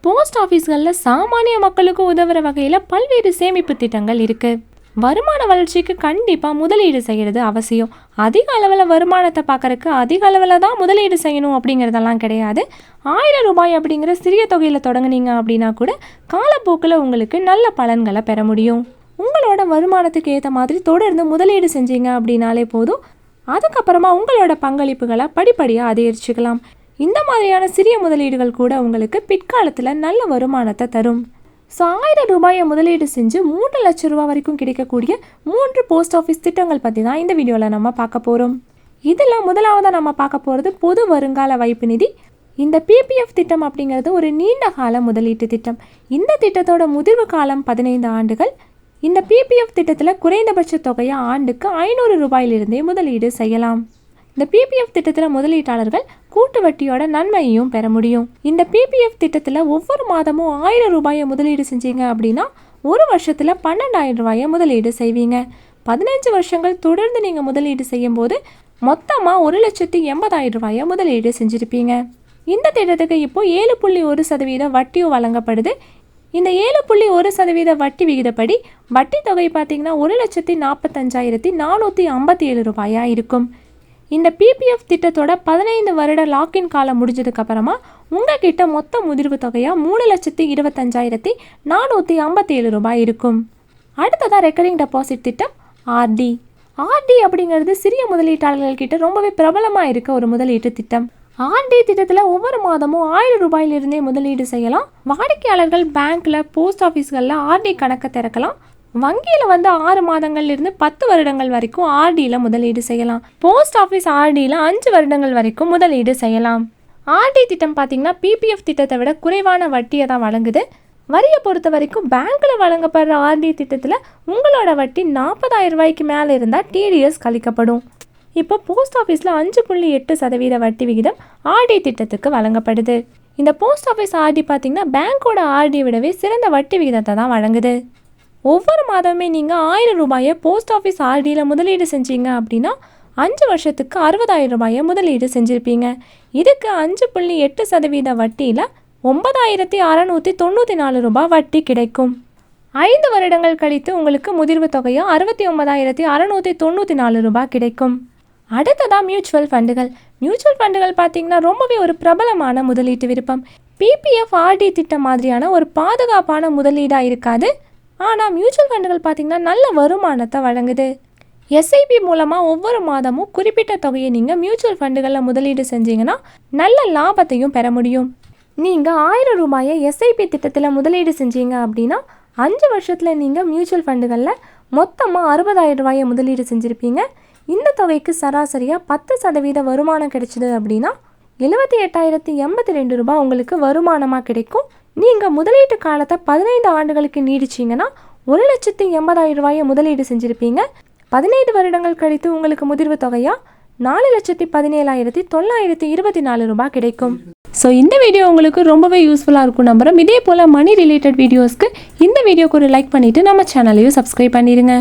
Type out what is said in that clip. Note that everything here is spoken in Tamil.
போஸ்ட் ஆஃபீஸ்களில் சாமானிய மக்களுக்கு உதவுற வகையில் பல்வேறு சேமிப்பு திட்டங்கள் இருக்குது. வருமான வளர்ச்சிக்கு கண்டிப்பாக முதலீடு செய்கிறது அவசியம். அதிக அளவில் வருமானத்தை பார்க்கறக்கு அதிக அளவில் தான் முதலீடு செய்யணும் அப்படிங்கிறதெல்லாம் கிடையாது. 1000 ரூபாய் அப்படிங்கிற சிறிய தொகையில் தொடங்குனீங்க அப்படின்னா கூட காலப்போக்கில் உங்களுக்கு நல்ல பலன்களை பெற முடியும். உங்களோட வருமானத்துக்கு ஏற்ற மாதிரி தொடர்ந்து முதலீடு செஞ்சீங்க அப்படின்னாலே போதும். அதுக்கப்புறமா உங்களோட பங்களிப்புகளை படிப்படியாக அதிகரிச்சுக்கலாம். இந்த மாதிரியான சிறிய முதலீடுகள் கூட உங்களுக்கு பிற்காலத்தில் நல்ல வருமானத்தை தரும். ஸோ 1000 ரூபாயை முதலீடு செஞ்சு 3 லட்சம் ரூபா வரைக்கும் கிடைக்கக்கூடிய 3 போஸ்ட் ஆஃபீஸ் திட்டங்கள் பற்றி தான் இந்த வீடியோவில் நம்ம பார்க்க போகிறோம். இதில் முதலாவதாக நம்ம பார்க்க போகிறது பொது வருங்கால வைப்பு நிதி. இந்த பிபிஎஃப் திட்டம் அப்படிங்கிறது ஒரு நீண்ட கால முதலீட்டு திட்டம். இந்த திட்டத்தோட முதிர்வு காலம் 15 ஆண்டுகள். இந்த பிபிஎஃப் திட்டத்தில் குறைந்தபட்ச தொகையை ஆண்டுக்கு 500 ரூபாயிலிருந்தே முதலீடு செய்யலாம். இந்த பிபிஎஃப் திட்டத்தில் முதலீட்டாளர்கள் கூட்டு வட்டியோட நன்மையையும் பெற முடியும். இந்த பிபிஎஃப் திட்டத்தில் ஒவ்வொரு மாதமும் 1000 ரூபாயை முதலீடு செஞ்சீங்க அப்படின்னா ஒரு வருஷத்தில் 12,000 ரூபாயை முதலீடு செய்வீங்க. 15 வருஷங்கள் தொடர்ந்து நீங்கள் முதலீடு செய்யும் போது மொத்தமாக 1,80,000 ரூபாயை முதலீடு செஞ்சுருப்பீங்க. இந்த திட்டத்துக்கு இப்போ 7.1% வட்டியும் வழங்கப்படுது. இந்த 7.1% வட்டி விகிதப்படி வட்டி தொகை பார்த்தீங்கன்னா 1,45,457 ரூபாயாக இருக்கும். இந்த பிபிஎஃப் திட்டத்தோட 15 வருட லாக்இன் காலம் முடிஞ்சதுக்கு அப்புறமா உங்ககிட்ட மொத்த முதிர்வு தொகையாக 3,25,457 ரூபாய் இருக்கும். அடுத்ததாக ரெக்கரிங் டெபாசிட் திட்டம் ஆர்டி. ஆர்டி அப்படிங்கிறது சிறிய முதலீட்டாளர்கள் கிட்ட ரொம்பவே பிரபலமாக இருக்க ஒரு முதலீட்டு திட்டம். ஆர்டி திட்டத்தில் ஒவ்வொரு மாதமும் 1000 ரூபாயிலிருந்தே முதலீடு செய்யலாம். வாடிக்கையாளர்கள் பேங்க்கில் போஸ்ட் ஆஃபீஸ்களில் ஆர்டி கணக்கை திறக்கலாம். வங்கியில் 6 மாதங்கள்லேருந்து 10 வருடங்கள் வரைக்கும் ஆர்டியில் முதலீடு செய்யலாம். போஸ்ட் ஆஃபீஸ் ஆர்டியில் 5 வருடங்கள் வரைக்கும் முதலீடு செய்யலாம். ஆர்டி திட்டம் பார்த்திங்கன்னா பிபிஎஃப் திட்டத்தை விட குறைவான வட்டியை தான் வழங்குது. வரியை பொறுத்த வரைக்கும் பேங்க்கில் வழங்கப்படுற ஆர்டி திட்டத்தில் உங்களோட வட்டி 40,000 ரூபாய்க்கு மேலே இருந்தால் டிடிஎஸ் கழிக்கப்படும். இப்போ போஸ்ட் ஆஃபீஸில் 5.8% வட்டி விகிதம் ஆர்டி திட்டத்துக்கு வழங்கப்படுது. இந்த போஸ்ட் ஆஃபீஸ் ஆர்டி பார்த்திங்கன்னா பேங்க்கோட ஆர்டியை விடவே சிறந்த வட்டி விகிதத்தை தான் வழங்குது. ஒவ்வொரு மாதமே நீங்கள் 1000 ரூபாயை போஸ்ட் ஆஃபீஸ் ஆர்டியில் முதலீடு செஞ்சீங்க அப்படின்னா 5 வருஷத்துக்கு 60,000 ரூபாயை முதலீடு செஞ்சுருப்பீங்க. இதுக்கு 5.8% வட்டியில் 9,694 ரூபாய் வட்டி கிடைக்கும். 5 வருடங்கள் கழித்து உங்களுக்கு முதிர்வு தொகையாக 69,694 ரூபாய் கிடைக்கும். அடுத்ததாக மியூச்சுவல் ஃபண்டுகள். மியூச்சுவல் ஃபண்டுகள் பார்த்திங்கன்னா ரொம்பவே ஒரு பிரபலமான முதலீட்டு விருப்பம். பிபிஎஃப் ஆர்டி திட்டம் மாதிரியான ஒரு பாதுகாப்பான முதலீடாக இருக்காது. ஆனால் மியூச்சுவல் ஃபண்டுகள் பார்த்திங்கன்னா நல்ல வருமானத்தை வழங்குது. எஸ்ஐபி மூலமாக ஒவ்வொரு மாதமும் குறிப்பிட்ட தொகையை நீங்கள் மியூச்சுவல் ஃபண்டுகளில் முதலீடு செஞ்சீங்கன்னா நல்ல லாபத்தையும் பெற முடியும். நீங்கள் 1000 ரூபாயை எஸ்ஐபி திட்டத்தில் முதலீடு செஞ்சீங்க அப்படின்னா 5 வருஷத்தில் நீங்கள் மியூச்சுவல் ஃபண்டுகளில் மொத்தமாக 60,000 ரூபாயை முதலீடு செஞ்சுருப்பீங்க. இந்த தொகைக்கு சராசரியாக 10% வருமானம் கிடைச்சிது அப்படின்னா 78,082 ரூபாய் உங்களுக்கு வருமானமாக கிடைக்கும். நீங்கள் முதலீட்டு காலத்தை 15 ஆண்டுகளுக்கு நீடிச்சிங்கன்னா 1,80,000 ரூபாயை முதலீடு செஞ்சுருப்பீங்க. 15 வருடங்கள் கழித்து உங்களுக்கு முதிர்வு தொகையாக 4,17,924 ரூபாய் கிடைக்கும். ஸோ இந்த வீடியோ உங்களுக்கு ரொம்பவே யூஸ்ஃபுல்லாக இருக்கும் நம்புகிறோம். இதே போல் மணி ரிலேட்டட் வீடியோஸ்க்கு இந்த வீடியோக்கு ஒரு லைக் பண்ணிவிட்டு நம்ம சேனலையும் சப்ஸ்கிரைப் பண்ணிடுங்க.